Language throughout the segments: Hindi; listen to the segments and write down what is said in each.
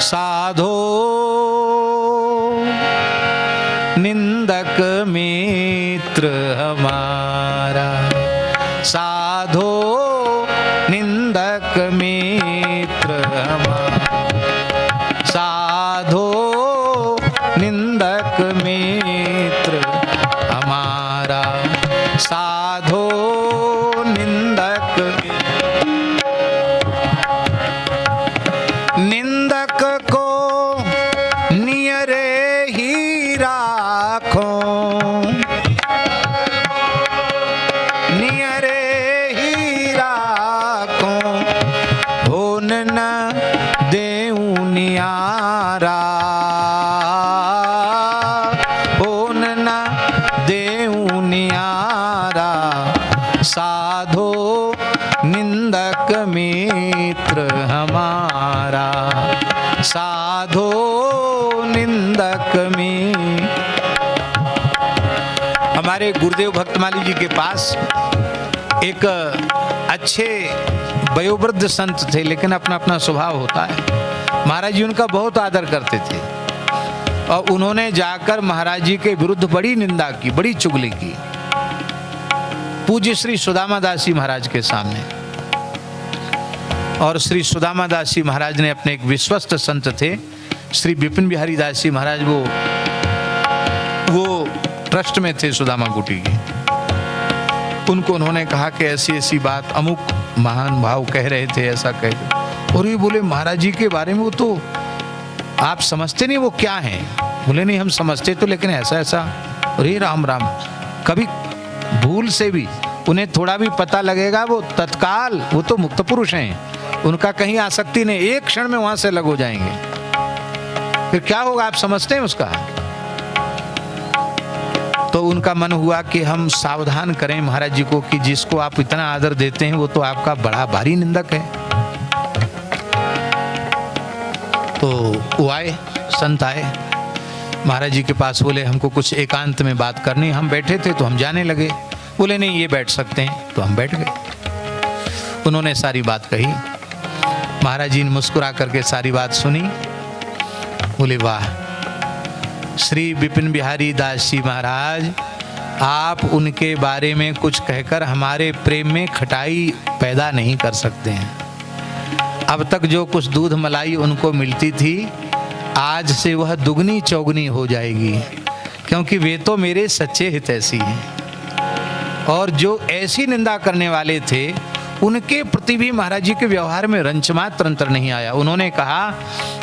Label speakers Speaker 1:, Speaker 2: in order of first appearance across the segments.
Speaker 1: साधो निंदक मित्र हमारा, साधो निंदक मित्र हमारा, साधो निंदक मित्र हमारा, साधो निंदक। निंदक को नियरे ही राखो, नियरे ही राखो, भोन न देऊं नियारा, भोन न देऊं नियारा, साधो निंदक मित्र हमारा, साधो निंदक में। हमारे गुरुदेव भक्तमाली जी के पास एक अच्छे वयोवृद्ध संत थे, लेकिन अपना अपना स्वभाव होता है। महाराज जी उनका बहुत आदर करते थे और उन्होंने जाकर महाराज जी के विरुद्ध बड़ी निंदा की, बड़ी चुगली की, पूज्य श्री सुदामा दास जी महाराज के सामने। और श्री सुदामा दास जी महाराज ने अपने एक विश्वस्त संत थे श्री विपिन बिहारी दास जी महाराज, वो ट्रस्ट में थे सुदामा कुटी के। उनको उन्होंने कहा कि ऐसी ऐसी बात अमुक महान भाव कह रहे थे, ऐसा कह रहे। और ये बोले महाराज जी के बारे में वो तो आप समझते नहीं वो क्या हैं। बोले नहीं हम समझते तो, लेकिन ऐसा ऐसा। अरे राम राम, कभी भूल से भी उन्हें थोड़ा भी पता लगेगा वो तत्काल, वो तो मुक्त पुरुष हैं, उनका कहीं आसक्ति नहीं, एक क्षण में वहां से अलग हो जाएंगे। फिर क्या होगा आप समझते हैं उसका। तो उनका मन हुआ कि हम सावधान करें महाराज जी को कि जिसको आप इतना आदर देते हैं वो तो आपका बड़ा भारी निंदक है। तो वो आए, संत आए महाराज जी के पास, बोले हमको कुछ एकांत में बात करनी। हम बैठे थे तो हम जाने लगे। बोले नहीं ये बैठ सकते हैं, तो हम बैठ गए। उन्होंने सारी बात कही, महाराज जी ने मुस्कुरा करके सारी बात सुनी। बोले वाह श्री विपिन बिहारी दास जी महाराज, आप उनके बारे में कुछ कहकर हमारे प्रेम में खटाई पैदा नहीं कर सकते हैं। अब तक जो कुछ दूध मलाई उनको मिलती थी, आज से वह दुगनी चौगनी हो जाएगी, क्योंकि वे तो मेरे सच्चे हितैषी हैं। और जो ऐसी निंदा करने वाले थे उनके प्रति भी महाराज जी के व्यवहार में रंचमात्र अंतर नहीं आया। उन्होंने कहा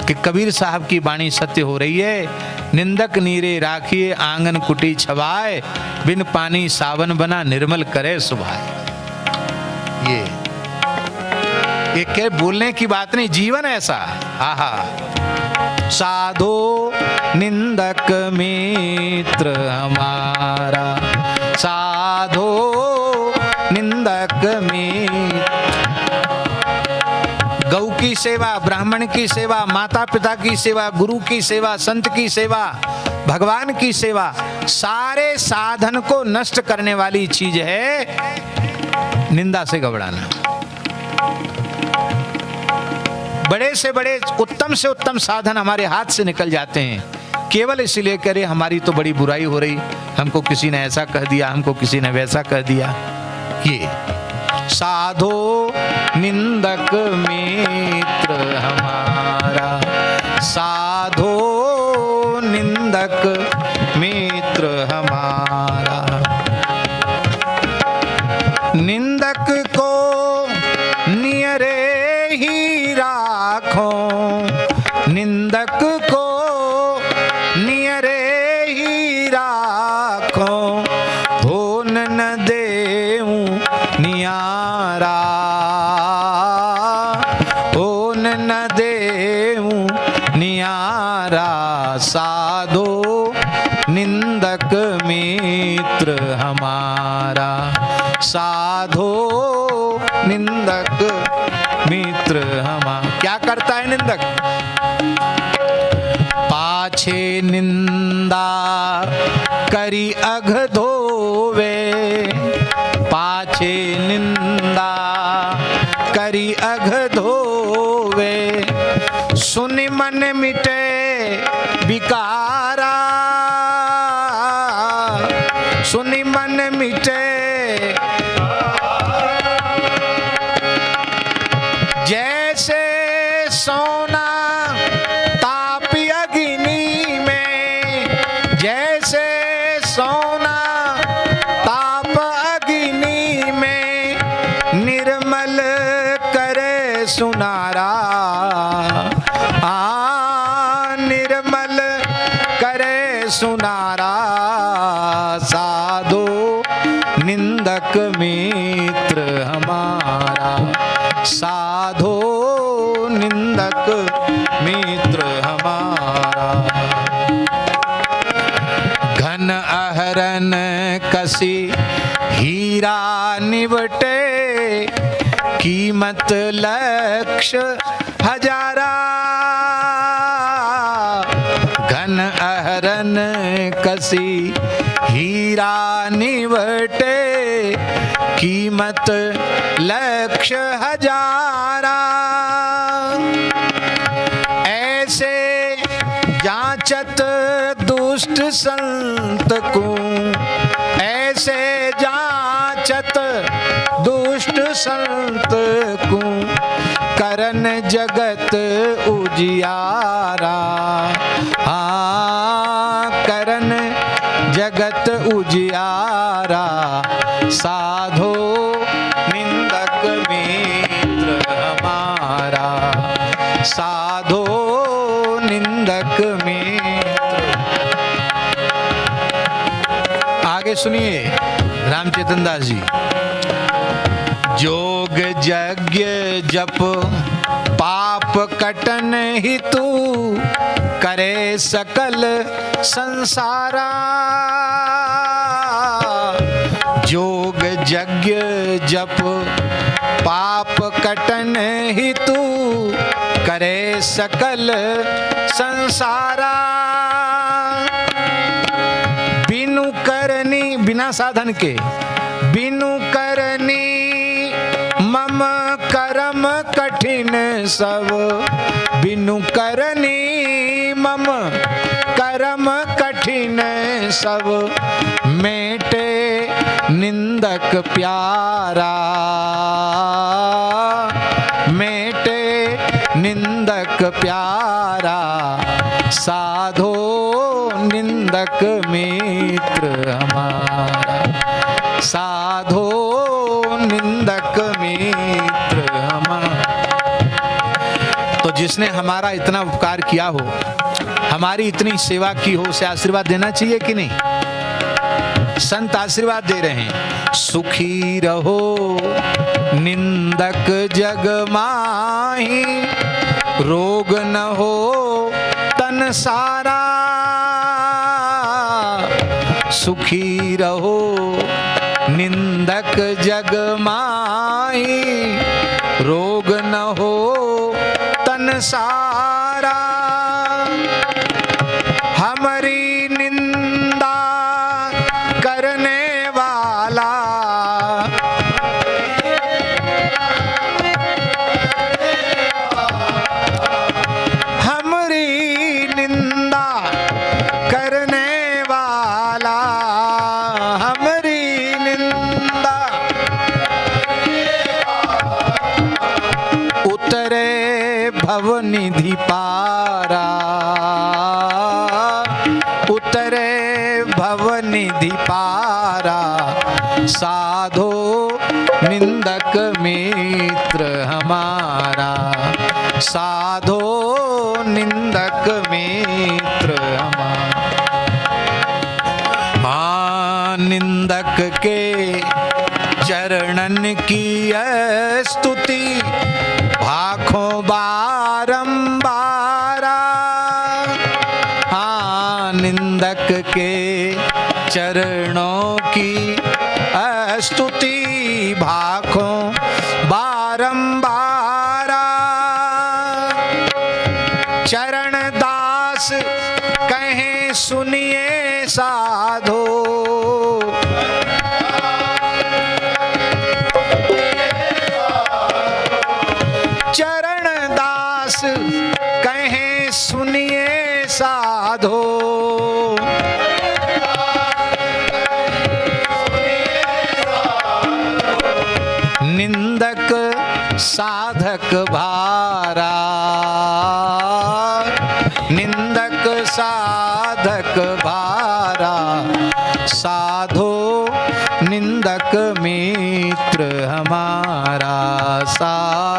Speaker 1: कि कबीर साहब की वाणी सत्य हो रही है, निंदक नीरे राखिए आंगन कुटी छवाए, बिन पानी सावन बना निर्मल करे सुभाए। ये क्या बोलने की बात नहीं, जीवन ऐसा। आहा, साधो निंदक मित्र हमारा, साधो निंदक मित्र। गौ की सेवा, ब्राह्मण की सेवा, माता पिता की सेवा, गुरु की सेवा, संत की सेवा, भगवान की सेवा, सारे साधन को नष्ट करने वाली चीज है निंदा से घबराना। बड़े से बड़े उत्तम से उत्तम साधन हमारे हाथ से निकल जाते हैं, केवल इसलिए करे हमारी तो बड़ी बुराई हो रही, हमको किसी ने ऐसा कह दिया, हमको किसी ने वैसा कह दिया। ये साधो निंदक मित्र हमारा, साधो निंदक मित्र हमारा। निंदक को नियरे ही राखो, निंदक को नियरे ही राखो, भोन न देऊं नियारा, भोन न देऊं नियारा, साधो निंदक मित्र हमारा, साधो निंदक मित्र हमारा। क्या करता है निंदक? पाछे निंदा करी अघ धोवे, पाछे निंदा करी अघ धोवे, सुनि मन मिटे विकारा, सुनि मन मिटे जैसे सोना ताप अग्नि में, जैसे सोना ताप अग्नि में, निर्मल करे सुनारा, निर्मल करे सुनारा, साधु निंदक मित्र हमारा, साधु निंदक मित्र हमारा। घन अहरन कसी हीरा निवटे, कीमत लक्ष्य हजारा, घन अहरन कसी हीरा निवटे, कीमत लक्ष्य हजारा। ऐसे जांचत दुष्ट संत को, ऐसे जांचत दुष्ट संत को, करन जगत उजियारा, करन जगत उजियारा, साधो निंदक मित्र हमारा, साधो निंदक मित्र। आगे सुनिए रामचेतन दास जी। जोग यज्ञ जप पाप कटन हितु, करे सकल संसारा, जोग यज्ञ जप पाप कटन हितु, करे सकल संसारा। बिनु करनी, बिना साधन के, बिनु करनी मम कर्म कठिन सब, बिनु करनी मम कर्म कठिन सब, मेटे निंदक प्यारा, मेटे निंदक प्यारा, साधो निंदक मित्र हमारा, साधो निंदक मित्र हमारा। तो जिसने हमारा इतना उपकार किया हो, हमारी इतनी सेवा की हो, उसे आशीर्वाद देना चाहिए कि नहीं? संत आशीर्वाद दे रहे हैं, सुखी रहो निंदक जग माही, रोग न हो तन सारा, सुखी रहो निंदक जग माही, रोग न हो तन सारा। हमारी निंदा करने वाला, हमारी निंदा करने वाला, हमारी निंदा उतरे भवनिधि पारा, उतरे भवनिधि पारा, साधो निंदक मित्र हमारा, साधो निंदक मित्र हमारा। निंदक के चरणन की स्तुति, भाखों बारंबारा, निंदक के चरणों की स्तुति, भाखों बारंबारा। चरण दास कहें सुनिए साधो, चरण दास दास कहें सुनिए साधो, निंदक साधक भारा, निंदक साधक भारा, साधो निंदक मित्र हमारा, साधो